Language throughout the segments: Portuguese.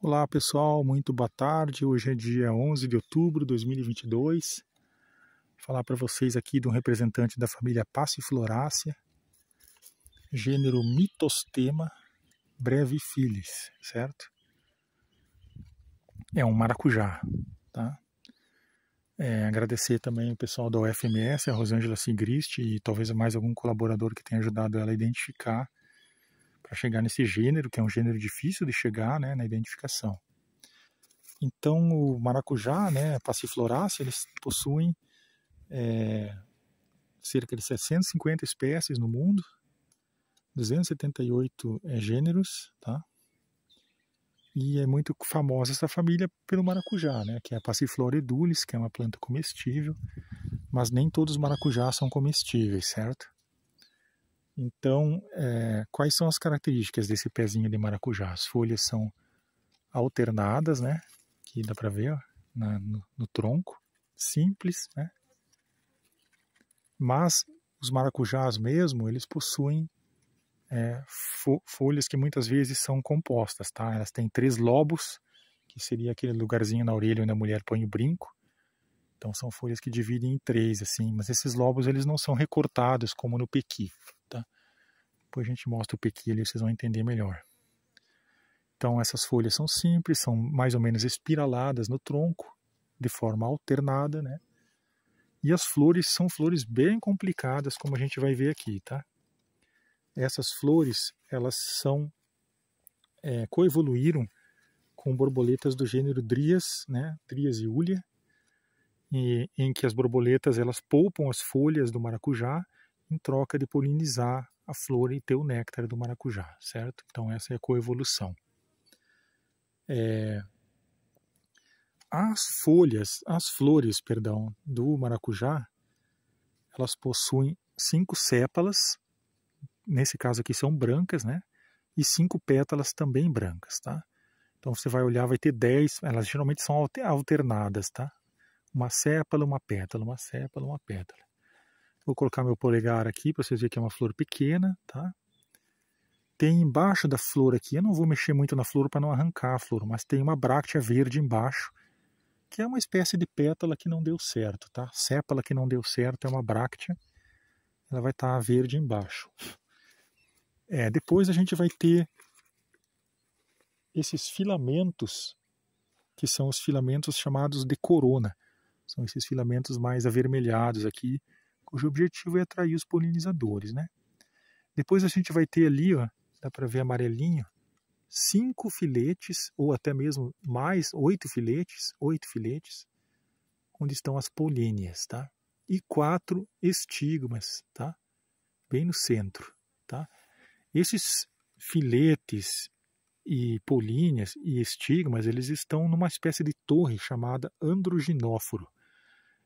Olá pessoal, muito boa tarde. Hoje é dia 11 de outubro de 2022. Vou falar para vocês aqui de um representante da família Passiflorácea, gênero Mitostema brevifilis, certo? É um maracujá, tá? Agradecer também o pessoal da UFMS, a Rosângela Sigrist e talvez mais algum colaborador que tenha ajudado ela a identificar para chegar nesse gênero, que é um gênero difícil de chegar, né, na identificação. Então, o maracujá, né, Passiflorácea, eles possuem cerca de 750 espécies no mundo, 278 gêneros, tá? E é muito famosa essa família pelo maracujá, né, que é a Passiflora edulis, que é uma planta comestível, mas nem todos os maracujás são comestíveis, certo? Então, quais são as características desse pezinho de maracujá? As folhas são alternadas, né, que dá para ver ó, no tronco, simples, né? Mas os maracujás mesmo, eles possuem folhas que muitas vezes são compostas, tá? Elas têm 3 lobos, que seria aquele lugarzinho na orelha onde a mulher põe o brinco. Então são folhas que dividem em 3, assim, mas esses lobos eles não são recortados como no pequi, tá? Depois a gente mostra o pequi ali, vocês vão entender melhor. Então essas folhas são simples, são mais ou menos espiraladas no tronco, de forma alternada, né? E as flores são flores bem complicadas, como a gente vai ver aqui, tá? Essas flores, elas coevoluíram com borboletas do gênero Dryas, né? Dryas iulia, em que as borboletas elas polpam as folhas do maracujá em troca de polinizar a flor e ter o néctar do maracujá, certo? Então essa é a coevolução. As flores, do maracujá, elas possuem 5 sépalas, nesse caso aqui são brancas, né? E 5 pétalas também brancas, tá? Então você vai olhar, vai ter 10, elas geralmente são alternadas, tá? Uma sépala, uma pétala, uma sépala, uma pétala. Vou colocar meu polegar aqui para vocês verem que é uma flor pequena, tá? Tem embaixo da flor aqui, eu não vou mexer muito na flor para não arrancar a flor, mas tem uma bráctea verde embaixo, que é uma espécie de pétala que não deu certo, tá? Sépala que não deu certo é uma bráctea, ela vai estar verde embaixo. Depois a gente vai ter esses filamentos, que são os filamentos chamados de corona. São esses filamentos mais avermelhados aqui, cujo objetivo é atrair os polinizadores, né? Depois a gente vai ter ali, ó, dá para ver amarelinho, 5 filetes, ou até mesmo mais, 8 filetes, onde estão as políneas, tá? E 4 estigmas, tá? Bem no centro, tá? Esses filetes e políneas e estigmas, eles estão numa espécie de torre chamada androginóforo.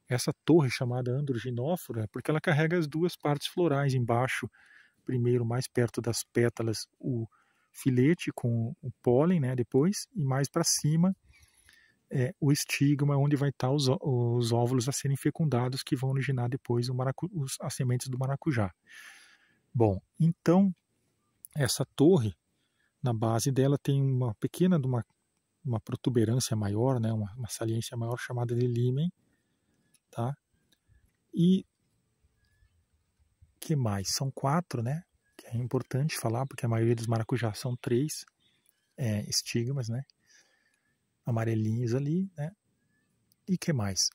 Essa torre chamada androginóforo é porque ela carrega as 2 partes florais embaixo, primeiro mais perto das pétalas o filete com o pólen, né, depois, e mais para cima o estigma, onde vai estar os óvulos a serem fecundados, que vão originar depois as sementes do maracujá. Bom, então essa torre, na base dela tem uma pequena, uma protuberância maior, né, uma saliência maior chamada de límen, tá? E que mais? São 4, né? Que é importante falar, porque a maioria dos maracujás são 3 estigmas, né? Amarelinhos ali, né? E que mais?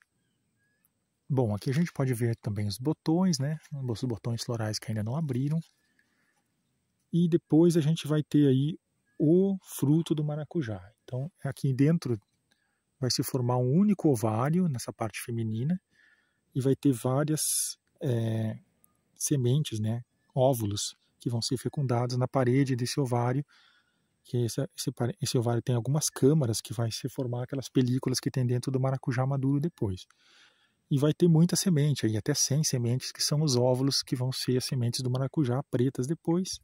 Bom, aqui a gente pode ver também os botões, né? Os botões florais que ainda não abriram. E depois a gente vai ter aí o fruto do maracujá. Então, aqui dentro vai se formar um único ovário nessa parte feminina e vai ter várias sementes, né? Óvulos que vão ser fecundados na parede desse ovário, que esse ovário tem algumas câmaras que vai se formar aquelas películas que tem dentro do maracujá maduro depois. E vai ter muita semente, aí até 100 sementes, que são os óvulos que vão ser as sementes do maracujá pretas depois.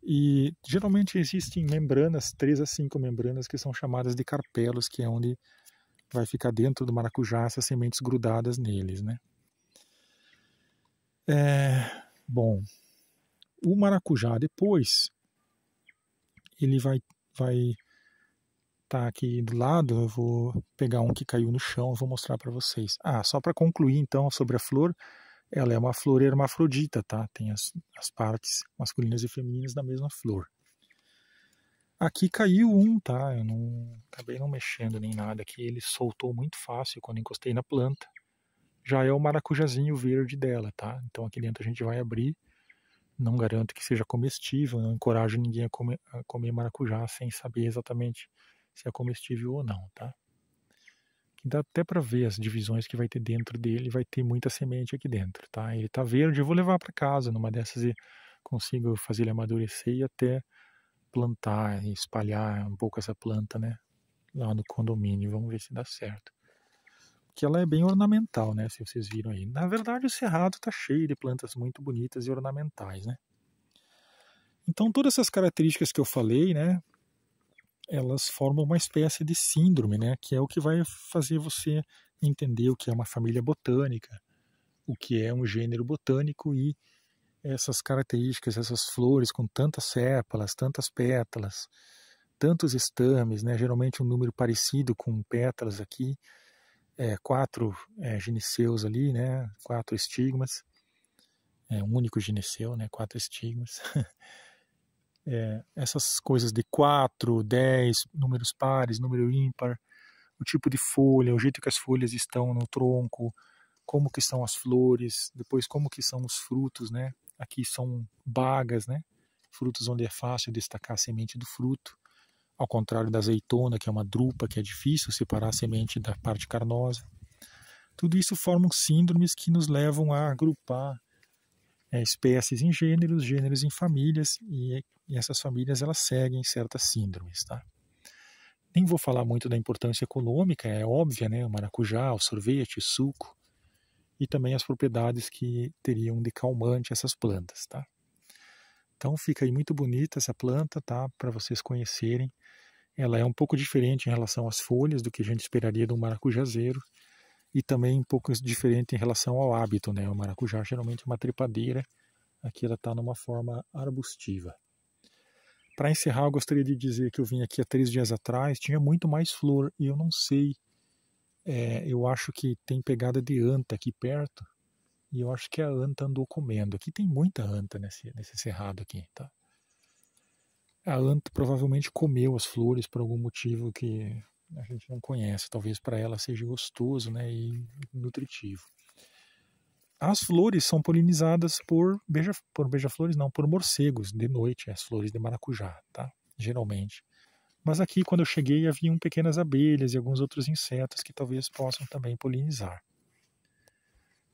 E geralmente existem membranas, 3 a 5 membranas, que são chamadas de carpelos, que é onde vai ficar dentro do maracujá essas sementes grudadas neles, né? Bom, o maracujá depois, ele vai está aqui do lado, eu vou pegar um que caiu no chão e vou mostrar para vocês. Só para concluir então sobre a flor, ela é uma flor hermafrodita, tá? Tem as partes masculinas e femininas da mesma flor. Aqui caiu um, tá? Eu acabei não mexendo nem nada aqui, ele soltou muito fácil quando encostei na planta. Já é o maracujazinho verde dela, tá? Então aqui dentro a gente vai abrir. Não garanto que seja comestível, não encorajo ninguém a comer maracujá sem saber exatamente se é comestível ou não, tá? Que dá até para ver as divisões que vai ter dentro dele, vai ter muita semente aqui dentro, tá? Ele tá verde, eu vou levar para casa, numa dessas eu consigo fazer ele amadurecer e até plantar e espalhar um pouco essa planta, né? Lá no condomínio, vamos ver se dá certo. Que ela é bem ornamental, né? Se vocês viram aí. Na verdade, o cerrado tá cheio de plantas muito bonitas e ornamentais, né? Então, todas essas características que eu falei, né? Elas formam uma espécie de síndrome, né? Que é o que vai fazer você entender o que é uma família botânica, o que é um gênero botânico e essas características, essas flores com tantas sépalas, tantas pétalas, tantos estames, né? Geralmente um número parecido com pétalas aqui. 4 gineceus ali, né? 4 estigmas. Um único gineceu, né? 4 estigmas. Essas coisas de 4, 10, números pares, número ímpar, o tipo de folha, o jeito que as folhas estão no tronco, como que são as flores, depois como que são os frutos, né? Aqui são bagas, né? Frutos onde é fácil destacar a semente do fruto, ao contrário da azeitona, que é uma drupa, que é difícil separar a semente da parte carnosa. Tudo isso formam síndromes que nos levam a agrupar espécies em gêneros, gêneros em famílias, e essas famílias elas seguem certas síndromes, tá? Nem vou falar muito da importância econômica, é óbvia, né? O maracujá, o sorvete, o suco, e também as propriedades que teriam de calmante essas plantas, tá? Então fica aí muito bonita essa planta, tá? Para vocês conhecerem. Ela é um pouco diferente em relação às folhas do que a gente esperaria de um maracujazeiro e também um pouco diferente em relação ao hábito, né? O maracujá geralmente é uma trepadeira, aqui ela está numa forma arbustiva. Para encerrar, eu gostaria de dizer que eu vim aqui há 3 dias atrás, tinha muito mais flor e eu não sei, eu acho que tem pegada de anta aqui perto e eu acho que a anta andou comendo. Aqui tem muita anta nesse cerrado aqui, tá? A anta provavelmente comeu as flores por algum motivo que a gente não conhece. Talvez para ela seja gostoso, né, e nutritivo. As flores são polinizadas por beija-flores, não, por morcegos de noite, as flores de maracujá, tá? Geralmente. Mas aqui, quando eu cheguei, haviam pequenas abelhas e alguns outros insetos que talvez possam também polinizar.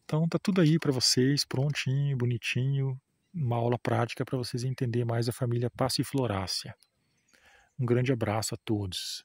Então tá tudo aí para vocês, prontinho, bonitinho, uma aula prática para vocês entenderem mais a família Passiflorácea. Um grande abraço a todos.